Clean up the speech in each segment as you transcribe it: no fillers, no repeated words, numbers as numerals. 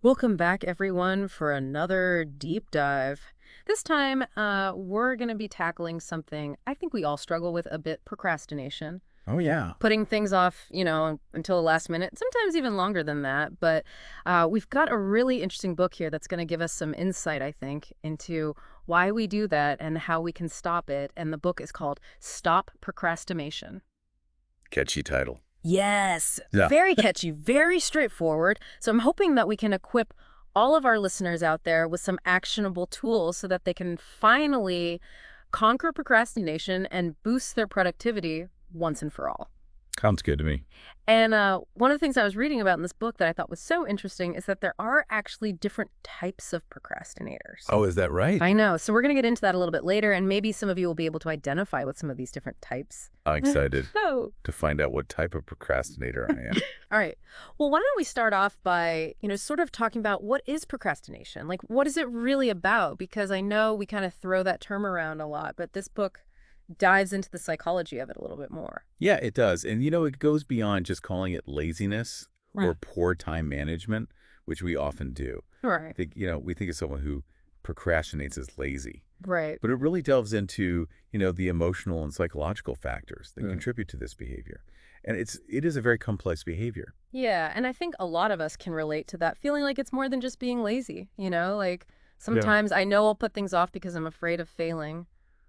Welcome back, everyone, for another deep dive. This time, we're going to be tackling something I think we all struggle with a bit: procrastination. Oh, yeah. Putting things off, until the last minute, sometimes even longer than that. But we've got a really interesting book here that's going to give us some insight, I think, into why we do that and how we can stop it. And the book is called Stop Procrastination. Catchy title. Yes, Yeah. very catchy, very straightforward. So I'm hoping that we can equip all of our listeners out there with some actionable tools so that they can finally conquer procrastination and boost their productivity once and for all. Sounds good to me. And one of the things I was reading about in this book that I thought was so interesting is that there are actually different types of procrastinators. Oh, is that right? I know. So we're going to get into that a little bit later, and maybe some of you will be able to identify with some of these different types. I'm excited So, to find out what type of procrastinator I am. all right. Well, why don't we start off by, sort of talking about what is procrastination? Like, what is it really about? Because I know we kind of throw that term around a lot, but this book dives into the psychology of it a little bit more. Yeah, it does. And, it goes beyond just calling it laziness or Right. poor time management, which we often do. Right. We think of someone who procrastinates as lazy. Right. But it really delves into, the emotional and psychological factors that contribute to this behavior. And it is a very complex behavior. Yeah. And I think a lot of us can relate to that, feeling like it's more than just being lazy, Like sometimes I know I'll put things off because I'm afraid of failing,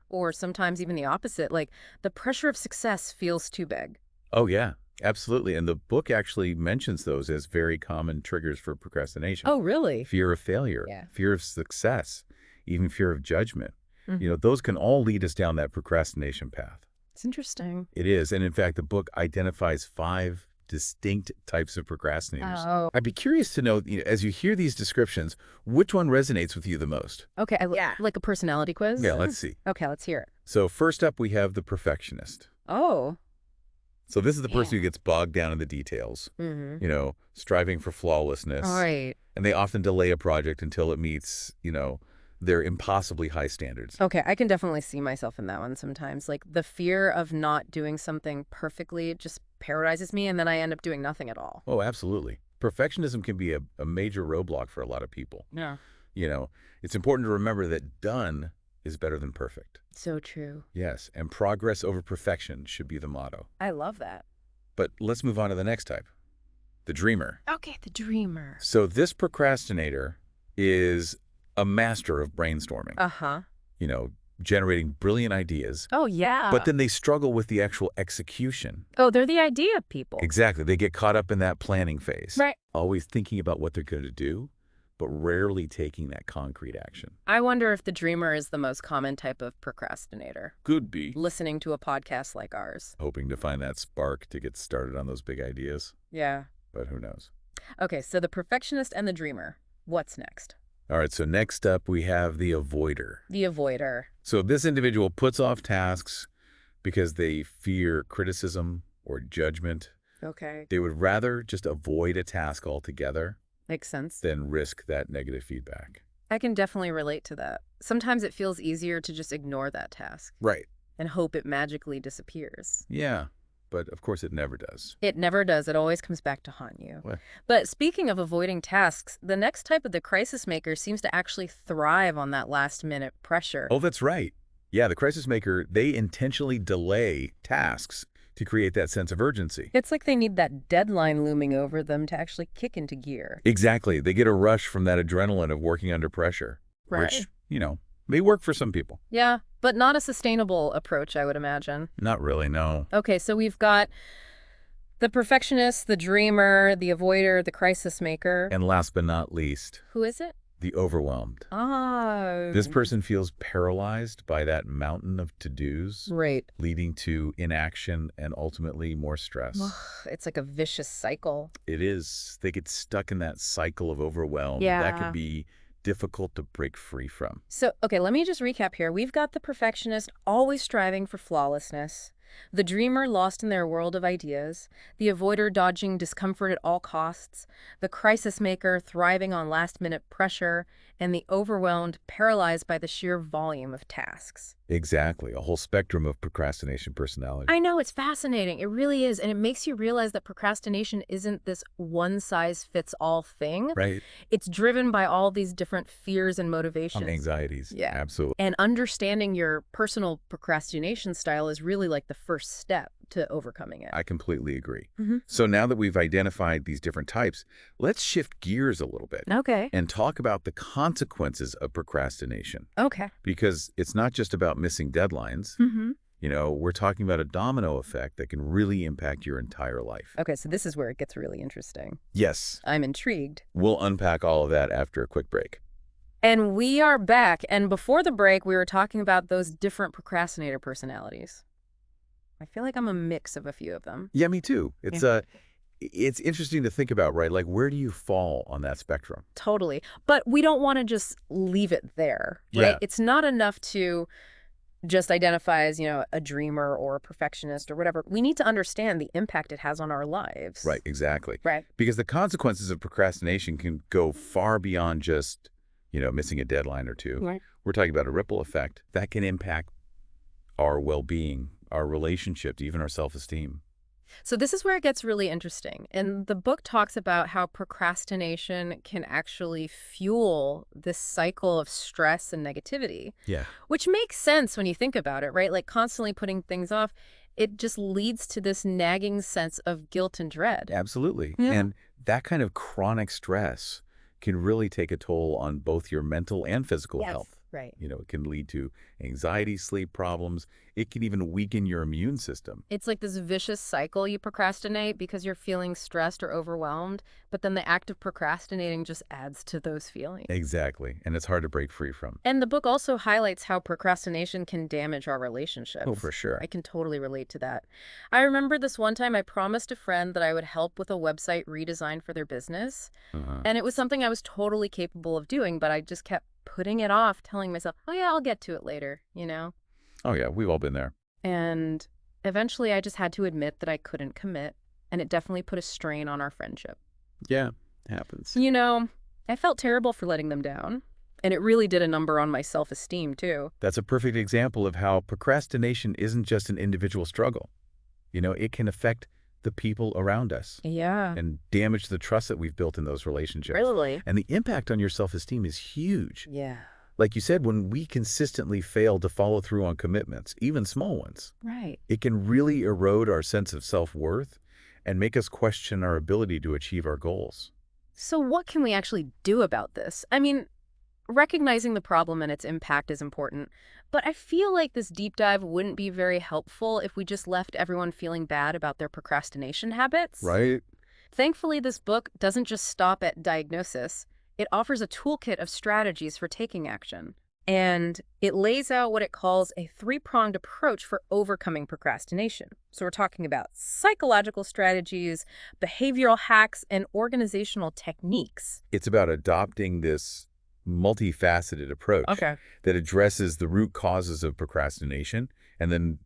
or sometimes even the opposite. Like the pressure of success feels too big. Oh, yeah, absolutely. And the book actually mentions those as very common triggers for procrastination. Oh, really? Fear of failure, Yeah. fear of success, even fear of judgment. Mhm. Those can all lead us down that procrastination path. It's interesting. It is. And in fact, the book identifies 5 distinct types of procrastinators. Oh, I'd be curious to know, as you hear these descriptions, which one resonates with you the most? okay. Yeah. Like a personality quiz? Yeah, let's see. Okay, let's hear it. So first up, we have the perfectionist. Oh. So this is the person Yeah. who gets bogged down in the details, Mm-hmm. striving for flawlessness. All right. And they often delay a project until it meets, their impossibly high standards. Okay, I can definitely see myself in that one sometimes. Like the fear of not doing something perfectly just paralyzes me, and then I end up doing nothing at all. Oh, absolutely. Perfectionism can be a major roadblock for a lot of people. Yeah. It's important to remember that done is better than perfect. So true. Yes, and progress over perfection should be the motto. I love that. But let's move on to the next type, the dreamer. Okay, the dreamer. So this procrastinator is a master of brainstorming, Uh-huh. generating brilliant ideas, Oh, yeah. but then they struggle with the actual execution. Oh, they're the idea people. Exactly. They get caught up in that planning phase. Right. Always thinking about what they're going to do, but rarely taking that concrete action. I wonder if the dreamer is the most common type of procrastinator, Could be. listening to a podcast like ours. Hoping to find that spark to get started on those big ideas, Yeah. but who knows? Okay, so the perfectionist and the dreamer. What's next? All right, so next up we have the avoider. The avoider. So this individual puts off tasks because they fear criticism or judgment. Okay. They would rather just avoid a task altogether Makes sense. than risk that negative feedback. I can definitely relate to that. Sometimes it feels easier to just ignore that task Right. and hope it magically disappears. Yeah, but of course it never does. It never does. It always comes back to haunt you. Well, But speaking of avoiding tasks, the next type of the crisis maker seems to actually thrive on that last minute pressure. oh, that's right. Yeah, the crisis maker, they intentionally delay tasks to create that sense of urgency. It's like they need that deadline looming over them to actually kick into gear. Exactly. They get a rush from that adrenaline of working under pressure, Right. which, may work for some people. Yeah, but not a sustainable approach, I would imagine. Not really, no. Okay, so we've got the perfectionist, the dreamer, the avoider, the crisis maker. And last but not least, Who is it? the overwhelmed. Oh. This person feels paralyzed by that mountain of to-dos, Right. leading to inaction and ultimately more stress. It's like a vicious cycle. It is. They get stuck in that cycle of overwhelm. Yeah. That can be difficult to break free from. So, okay, let me just recap here. We've got the perfectionist always striving for flawlessness, the dreamer lost in their world of ideas, the avoider dodging discomfort at all costs, the crisis maker thriving on last-minute pressure, and the overwhelmed paralyzed by the sheer volume of tasks. Exactly. A whole spectrum of procrastination personality. I know, it's fascinating. It really is. And it makes you realize that procrastination isn't this one-size-fits-all thing. Right. It's driven by all these different fears and motivations. Anxieties. Yeah. Absolutely. And understanding your personal procrastination style is really like the first step to overcoming it. I completely agree. Hmm. So now that we've identified these different types, let's shift gears a little bit Okay. and talk about the consequences of procrastination. Okay. Because it's not just about missing deadlines. Hmm. We're talking about a domino effect that can really impact your entire life. Okay, so this is where it gets really interesting. Yes, I'm intrigued. we'll unpack all of that after a quick break. And we are back. And before the break, we were talking about those different procrastinator personalities. I feel like I'm a mix of a few of them. Yeah, me too. It's interesting to think about, right? Like, where do you fall on that spectrum? Totally. But we don't want to just leave it there, right? Yeah. It's not enough to just identify as, a dreamer or a perfectionist or whatever. We need to understand the impact it has on our lives. Right, exactly. Right. Because the consequences of procrastination can go far beyond just, missing a deadline or two. Right. We're talking about a ripple effect that can impact our well-being, our relationships, even our self-esteem. So this is where it gets really interesting. And the book talks about how procrastination can actually fuel this cycle of stress and negativity, Yeah. which makes sense when you think about it, right? Like constantly putting things off, it just leads to this nagging sense of guilt and dread. Absolutely. Yeah. And that kind of chronic stress can really take a toll on both your mental and physical health. Right. It can lead to anxiety, sleep problems. It can even weaken your immune system. It's like this vicious cycle. You procrastinate because you're feeling stressed or overwhelmed, but then the act of procrastinating just adds to those feelings. Exactly. And it's hard to break free from. And the book also highlights how procrastination can damage our relationships. Oh, for sure. I can totally relate to that. I remember this one time I promised a friend that I would help with a website redesign for their business. Uh-huh. And it was something I was totally capable of doing, but I just kept putting it off, telling myself, oh yeah, I'll get to it later. Oh, yeah. We've all been there. And eventually I just had to admit that I couldn't commit, and it definitely put a strain on our friendship. Yeah. Happens. I felt terrible for letting them down, and it really did a number on my self-esteem too. That's a perfect example of how procrastination isn't just an individual struggle. It can affect the people around us Yeah. and damage the trust that we've built in those relationships. Really? And the impact on your self-esteem is huge. Yeah. Like you said, when we consistently fail to follow through on commitments, even small ones, Right. it can really erode our sense of self-worth and make us question our ability to achieve our goals. So what can we actually do about this? I mean, recognizing the problem and its impact is important, but I feel like this deep dive wouldn't be very helpful if we just left everyone feeling bad about their procrastination habits. Right? Thankfully, this book doesn't just stop at diagnosis. It offers a toolkit of strategies for taking action. And it lays out what it calls a three-pronged approach for overcoming procrastination. So we're talking about psychological strategies, behavioral hacks, and organizational techniques. It's about adopting this multifaceted approach that addresses the root causes of procrastination and then,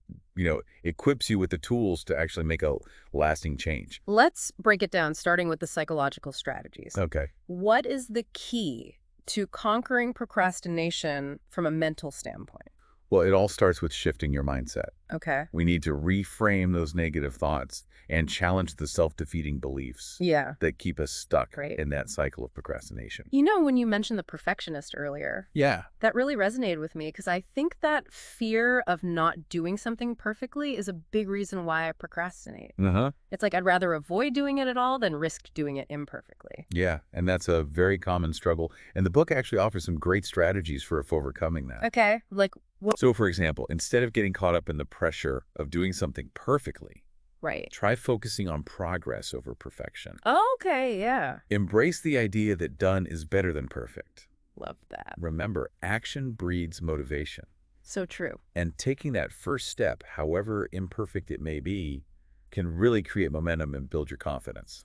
equips you with the tools to actually make a lasting change. Let's break it down, starting with the psychological strategies. Okay. What is the key to conquering procrastination from a mental standpoint? Well, it all starts with shifting your mindset. Okay. We need to reframe those negative thoughts and challenge the self-defeating beliefs Yeah. that keep us stuck Great. in that cycle of procrastination. When you mentioned the perfectionist earlier, Yeah. that really resonated with me because I think that fear of not doing something perfectly is a big reason why I procrastinate. Uh-huh. It's like I'd rather avoid doing it at all than risk doing it imperfectly. Yeah, and that's a very common struggle. And the book actually offers some great strategies for overcoming that. Okay. Like, what? So, for example, instead of getting caught up in the pressure of doing something perfectly, Right. try focusing on progress over perfection. Okay, yeah. Embrace the idea that done is better than perfect. Love that. Remember, action breeds motivation. So true. And taking that first step, however imperfect it may be, can really create momentum and build your confidence.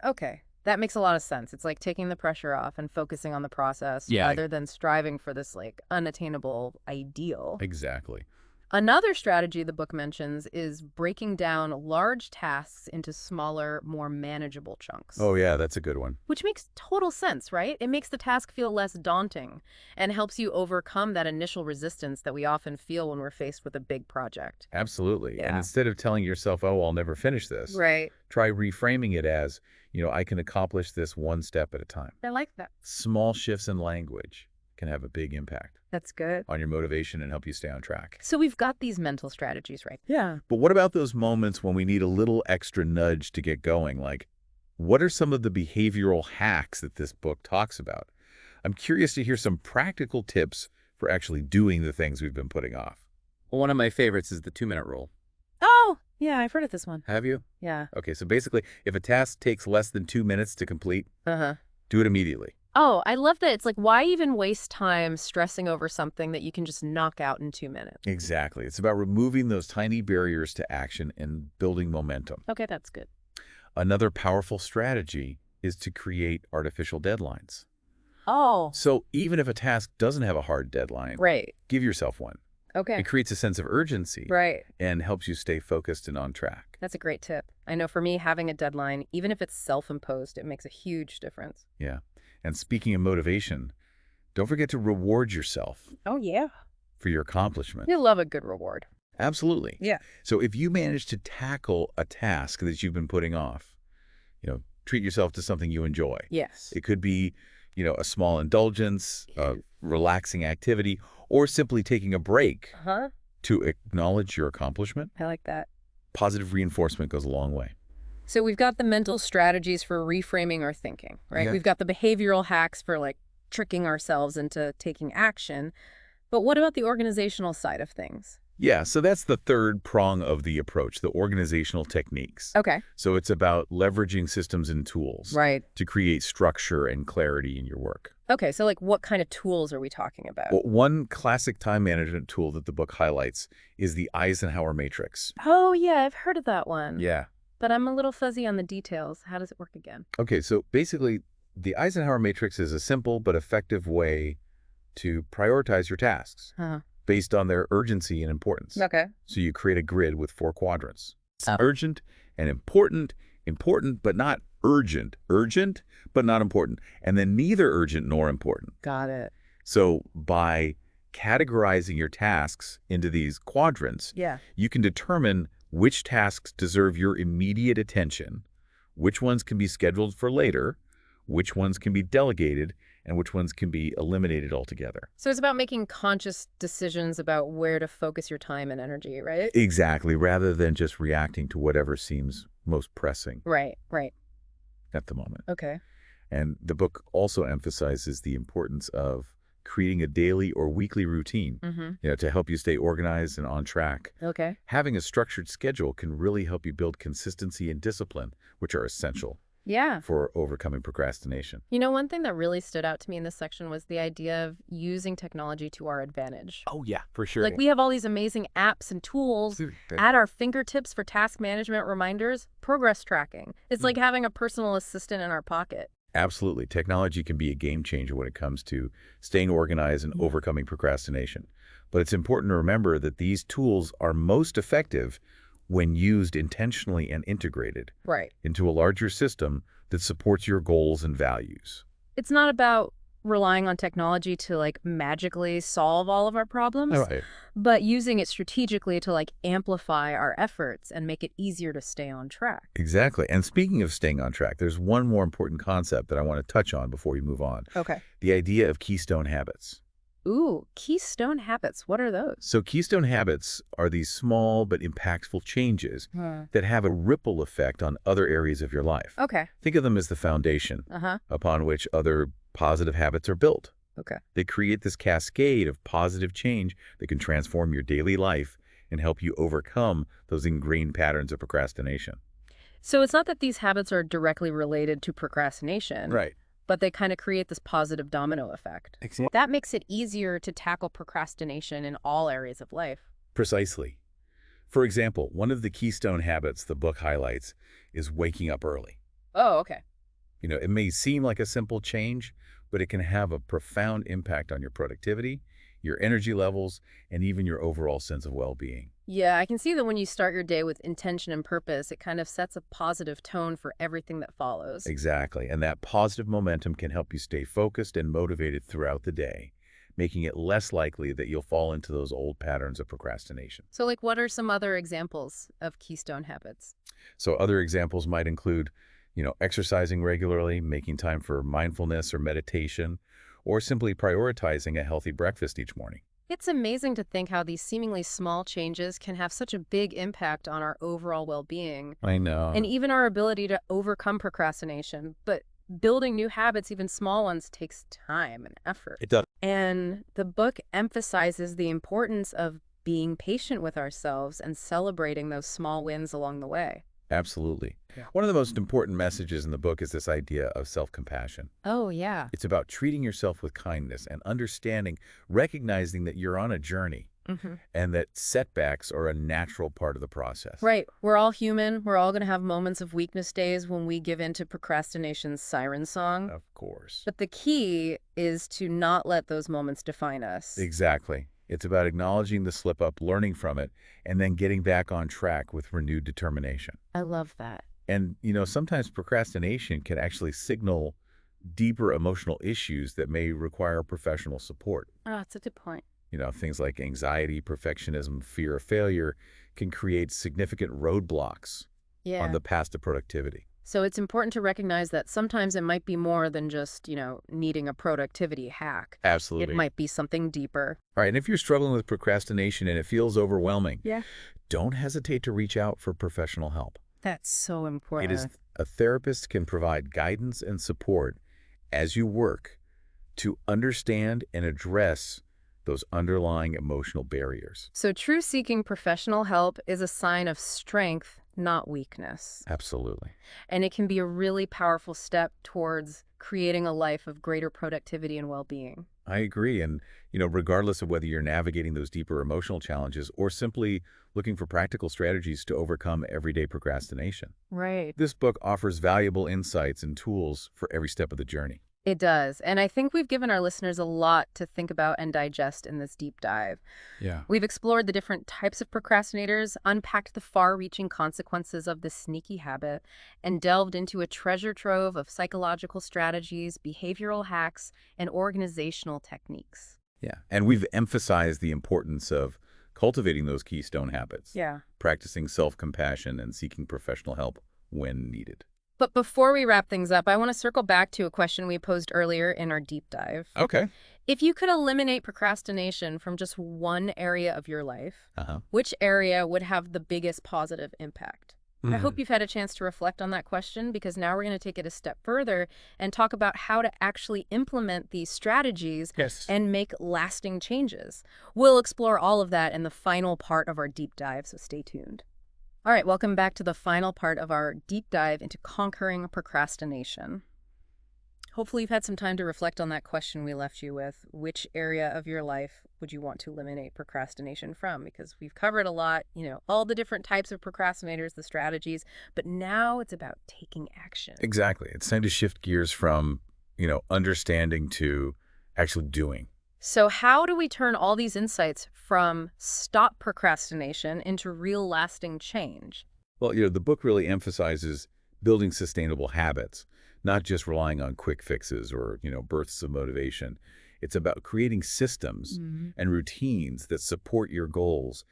Okay. That makes a lot of sense. It's like taking the pressure off and focusing on the process Yeah. rather than striving for this like unattainable ideal. Exactly. Another strategy the book mentions is breaking down large tasks into smaller, more manageable chunks. Oh, yeah, that's a good one. Which makes total sense, right? It makes the task feel less daunting and helps you overcome that initial resistance that we often feel when we're faced with a big project. Absolutely. And Yeah. instead of telling yourself, oh, I'll never finish this, Right. try reframing it as, I can accomplish this one step at a time. I like that. Small shifts in language can have a big impact That's good. on your motivation and help you stay on track. So we've got these mental strategies, right? Yeah. But what about those moments when we need a little extra nudge to get going? Like, what are some of the behavioral hacks that this book talks about? I'm curious to hear some practical tips for actually doing the things we've been putting off. Well, one of my favorites is the 2-minute rule. Oh, yeah, I've heard of this one. Have you? Yeah. Okay, so basically, if a task takes less than 2 minutes to complete, Uh-huh. do it immediately. Oh, I love that. It's like, why even waste time stressing over something that you can just knock out in 2 minutes? Exactly. It's about removing those tiny barriers to action and building momentum. Okay, that's good. Another powerful strategy is to create artificial deadlines. Oh, So even if a task doesn't have a hard deadline, right. give yourself one. Okay. It creates a sense of urgency Right. and helps you stay focused and on track. That's a great tip. I know for me, having a deadline, even if it's self-imposed, it makes a huge difference. Yeah. And speaking of motivation, don't forget to reward yourself Oh, yeah. for your accomplishment. You love a good reward. Absolutely. Yeah. So if you manage to tackle a task that you've been putting off, treat yourself to something you enjoy. Yes. It could be, a small indulgence, a relaxing activity, or simply taking a break Huh? to acknowledge your accomplishment. I like that. Positive reinforcement goes a long way. So we've got the mental strategies for reframing our thinking, right? Yeah. We've got the behavioral hacks for like tricking ourselves into taking action. But what about the organizational side of things? Yeah, so that's the third prong of the approach, the organizational techniques. Okay. So it's about leveraging systems and tools Right. to create structure and clarity in your work. Okay, so like what kind of tools are we talking about? Well, one classic time management tool that the book highlights is the Eisenhower matrix. Oh, yeah, I've heard of that one. Yeah. But I'm a little fuzzy on the details. How does it work again? Okay, so basically, the Eisenhower matrix is a simple but effective way to prioritize your tasks Huh. based on their urgency and importance. Okay. So you create a grid with 4 quadrants. Urgent and important, important but not urgent, urgent but not important, and then neither urgent nor important. Got it. So by categorizing your tasks into these quadrants, Yeah. you can determine which tasks deserve your immediate attention, which ones can be scheduled for later, which ones can be delegated, and which ones can be eliminated altogether. So it's about making conscious decisions about where to focus your time and energy, right? Exactly, rather than just reacting to whatever seems most pressing Right. at the moment. Okay. And the book also emphasizes the importance of creating a daily or weekly routine, Mm-hmm. to help you stay organized and on track. Okay. Having a structured schedule can really help you build consistency and discipline, which are essential Yeah. for overcoming procrastination. You know, one thing that really stood out to me in this section was the idea of using technology to our advantage. Oh, yeah, for sure. Like we have all these amazing apps and tools at our fingertips for task management reminders, progress tracking. It's like having a personal assistant in our pocket. Absolutely. Technology can be a game changer when it comes to staying organized and overcoming procrastination. But it's important to remember that these tools are most effective when used intentionally and integrated Right. into a larger system that supports your goals and values. It's not about relying on technology to like magically solve all of our problems, Right. but using it strategically to like amplify our efforts and make it easier to stay on track. Exactly. And speaking of staying on track, there's one more important concept that I want to touch on before we move on. Okay. The idea of keystone habits. Ooh, keystone habits. What are those? So keystone habits are these small but impactful changes that have a ripple effect on other areas of your life. Okay. Think of them as the foundation Uh-huh. upon which other positive habits are built. Okay. They create this cascade of positive change that can transform your daily life and help you overcome those ingrained patterns of procrastination. So it's not that these habits are directly related to procrastination, Right. but they kind of create this positive domino effect. Exactly. That makes it easier to tackle procrastination in all areas of life. Precisely. For example, one of the keystone habits the book highlights is waking up early. Oh, okay. It may seem like a simple change, but it can have a profound impact on your productivity, your energy levels, and even your overall sense of well-being. Yeah, I can see that when you start your day with intention and purpose, it kind of sets a positive tone for everything that follows. Exactly. And that positive momentum can help you stay focused and motivated throughout the day, making it less likely that you'll fall into those old patterns of procrastination. So, like, what are some other examples of keystone habits? So other examples might include, exercising regularly, making time for mindfulness or meditation, or simply prioritizing a healthy breakfast each morning. It's amazing to think how these seemingly small changes can have such a big impact on our overall well-being I and know. even our ability to overcome procrastination. But building new habits, even small ones, takes time and effort. It does. And the book emphasizes the importance of being patient with ourselves and celebrating those small wins along the way. Absolutely. Yeah. One of the most important messages in the book is this idea of self-compassion. Oh, yeah. It's about treating yourself with kindness and understanding, recognizing that you're on a journey Hmm. and that setbacks are a natural part of the process. Right. We're all human. We're all going to have moments of weakness days when we give in to procrastination's siren song. Of course. But the key is to not let those moments define us. Exactly. It's about acknowledging the slip-up, learning from it, and then getting back on track with renewed determination. I love that. And, sometimes procrastination can actually signal deeper emotional issues that may require professional support. Oh, that's a good point. Things like anxiety, perfectionism, fear of failure can create significant roadblocks on Yeah. the path to productivity. So it's important to recognize that sometimes it might be more than just, needing a productivity hack. It Absolutely. might be something deeper. All right, and if you're struggling with procrastination and it feels overwhelming, Yeah. don't hesitate to reach out for professional help. That's so It is important. a therapist can provide guidance and support as you work to understand and address those underlying emotional barriers. So true seeking professional help is a sign of strength, not weakness. Absolutely. And it can be a really powerful step towards creating a life of greater productivity and well-being. I agree. And, regardless of whether you're navigating those deeper emotional challenges or simply looking for practical strategies to overcome everyday procrastination, Right. this book offers valuable insights and tools for every step of the journey. It does. And I think we've given our listeners a lot to think about and digest in this deep dive. Yeah. We've explored the different types of procrastinators, unpacked the far-reaching consequences of this sneaky habit, and delved into a treasure trove of psychological strategies, behavioral hacks, and organizational techniques. Yeah. And we've emphasized the importance of cultivating those keystone habits, Yeah. practicing self-compassion, and seeking professional help when needed. But before we wrap things up, I want to circle back to a question we posed earlier in our deep dive. Okay. If you could eliminate procrastination from just one area of your life, Uh-huh. which area would have the biggest positive impact? I hope you've had a chance to reflect on that question because now we're going to take it a step further and talk about how to actually implement these strategies Yes. and make lasting changes. We'll explore all of that in the final part of our deep dive, so stay tuned. All right, welcome back to the final part of our deep dive into conquering procrastination. Hopefully you've had some time to reflect on that question we left you with. Which area of your life would you want to eliminate procrastination from? Because we've covered a lot, all the different types of procrastinators, the strategies, but now it's about taking action. Exactly. It's time to shift gears from, understanding to actually doing. So how do we turn all these insights from stop procrastination into real lasting change? Well, the book really emphasizes building sustainable habits, not just relying on quick fixes or, bursts of motivation. It's about creating systems and routines that support your goals,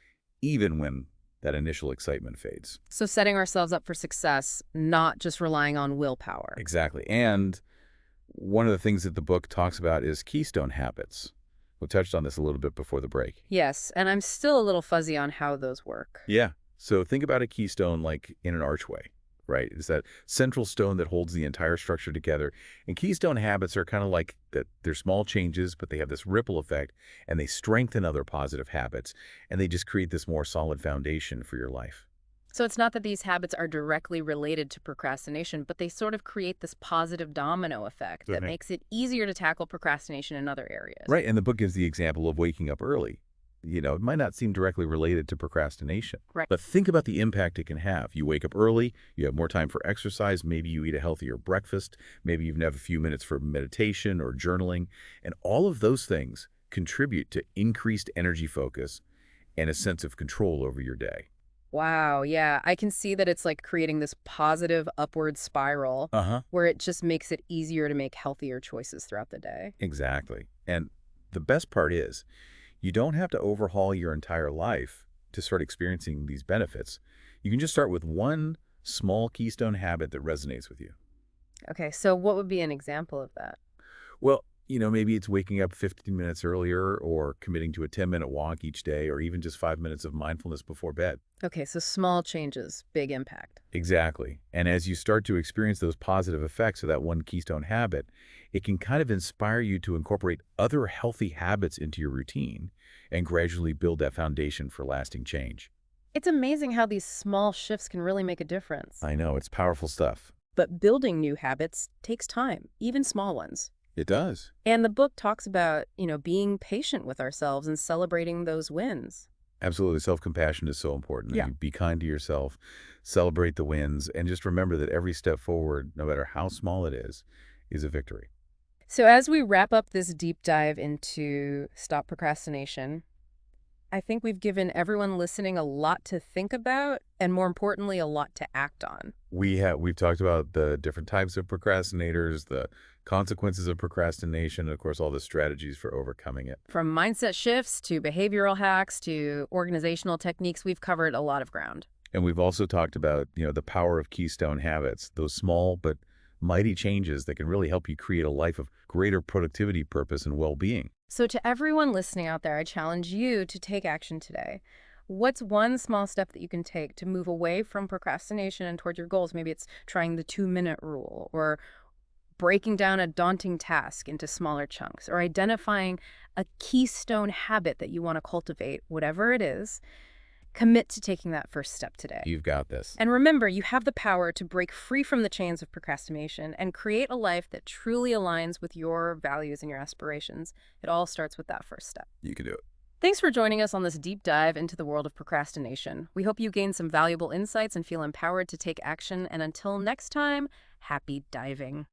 even when that initial excitement fades. So setting ourselves up for success, not just relying on willpower. Exactly. And one of the things that the book talks about is keystone habits. We touched on this a little bit before the break. Yes, and I'm still a little fuzzy on how those work. Yeah. So think about a keystone like in an archway, right? It's that central stone that holds the entire structure together. And keystone habits are kind of like that. They're small changes, but they have this ripple effect, and they strengthen other positive habits, and they just create this more solid foundation for your life. So it's not that these habits are directly related to procrastination, but they sort of create this positive domino effect that makes it easier to tackle procrastination in other areas. Right. And the book gives the example of waking up early. It might not seem directly related to procrastination, Right. but think about the impact it can have. You wake up early, you have more time for exercise, maybe you eat a healthier breakfast, maybe you even have a few minutes for meditation or journaling, and all of those things contribute to increased energy focus and a sense of control over your day. Wow, yeah, I can see that it's like creating this positive upward spiral Uh-huh. where it just makes it easier to make healthier choices throughout the day. Exactly. And the best part is, you don't have to overhaul your entire life to start experiencing these benefits. You can just start with one small keystone habit that resonates with you. Okay, so what would be an example of that? Well, maybe it's waking up 15 minutes earlier or committing to a 10-minute walk each day or even just 5 minutes of mindfulness before bed. Okay, so small changes, big impact. Exactly. And as you start to experience those positive effects of that one keystone habit, it can kind of inspire you to incorporate other healthy habits into your routine and gradually build that foundation for lasting change. It's amazing how these small shifts can really make a difference. I know, it's powerful stuff. But building new habits takes time, even small ones. It does. And the book talks about, being patient with ourselves and celebrating those wins. Absolutely. Self-compassion is so important. Yeah. You be kind to yourself, celebrate the wins, and just remember that every step forward, no matter how small it is a victory. So as we wrap up this deep dive into Stop Procrastination, I think we've given everyone listening a lot to think about and more importantly, a lot to act on. We've talked about the different types of procrastinators, the consequences of procrastination, and of course, all the strategies for overcoming it. From mindset shifts to behavioral hacks to organizational techniques, we've covered a lot of ground. And we've also talked about, the power of keystone habits, those small but mighty changes that can really help you create a life of greater productivity, purpose, and well-being. So to everyone listening out there, I challenge you to take action today. What's one small step that you can take to move away from procrastination and toward your goals? Maybe it's trying the 2-minute rule or breaking down a daunting task into smaller chunks or identifying a keystone habit that you want to cultivate, whatever it is. Commit to taking that first step today. You've got this. And remember, you have the power to break free from the chains of procrastination and create a life that truly aligns with your values and your aspirations. It all starts with that first step. You can do it. Thanks for joining us on this deep dive into the world of procrastination. We hope you gain some valuable insights and feel empowered to take action. And until next time, happy diving.